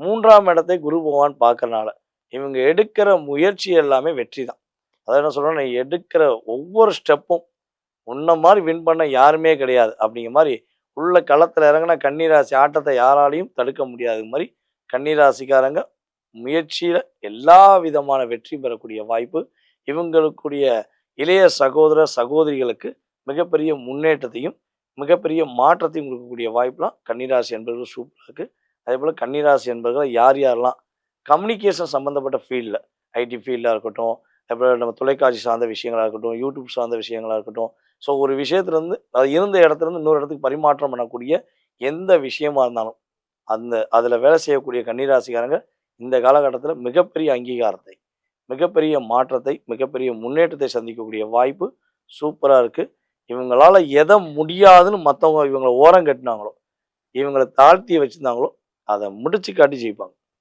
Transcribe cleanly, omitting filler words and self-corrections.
3ஆம் இடத்தை குரு பகவான் பார்க்கறனால, இவங்க எடுக்கிற முயற்சி எல்லாமே வெற்றி தான். அதான் என்ன சொல்றேன்னா, நீ எடுக்கிற ஒவ்வொரு ஸ்டெப்பும் உன்ன மாரி வின் பண்ண யாருமே கிடையாது. அப்படிங்கிற மாரி, உள்ள களத்துல இறங்குன கன்னிராசி ஆட்டத்த யாராலயும் தடுக்க முடியாத மாரி, கன்னிராசிக்காரங்க முயற்சியில எல்லா விதமான வெற்றி பெறக்கூடிய வாய்ப்பு, இவங்களுக்குடைய இளைய சகோதர, சகோதரிகளுக்கு மிகப்பெரிய முன்னேற்றத்தையும், மிகப்பெரிய மாற்றத்தையும் குடுக்கக்கூடிய வாய்ப்புலாம் கன்னிராசி என்பவர்கள் சூப்பரா இருக்கு. அதேபோல கன்னிராசி என்பவர்கள் யார் யாரெல்லாம் கம்யூனிகேஷன் சம்மந்தப்பட்ட ஃபீல்ட்ல, ஐடி ஃபீல்டா இருக்கட்டும், அப்புறம் நம்ம தொலைக்காட்சி சார்ந்த விஷயங்களா இருக்கட்டும், யூடியூப் சார்ந்த விஷயங்களா இருக்கட்டும். ஸோ ஒரு விஷயத்துலருந்து அது இருந்த இடத்துலருந்து இன்னொரு இடத்துக்கு பரிமாற்றம் பண்ணக்கூடிய எந்த விஷயமா இருந்தாலும், அதில வேலை செய்யக்கூடிய கன்னிராசிக்காரங்க இந்த காலகட்டத்தில மிகப்பெரிய அங்கீகாரத்தை, மிகப்பெரிய மாற்றத்தை, மிகப்பெரிய முன்னேற்றத்தை சந்திக்கக்கூடிய வாய்ப்பு சூப்பரா இருக்கு. இவங்களால எத முடியாதுன்னு மத்தவங்க இவங்கள ஓரங்கட்டுனாங்களோ, இவங்கள தாழ்த்தி வச்சிருந்தாங்களோ, அத முடிச்சு காட்டி ஜெயிப்பாங்க.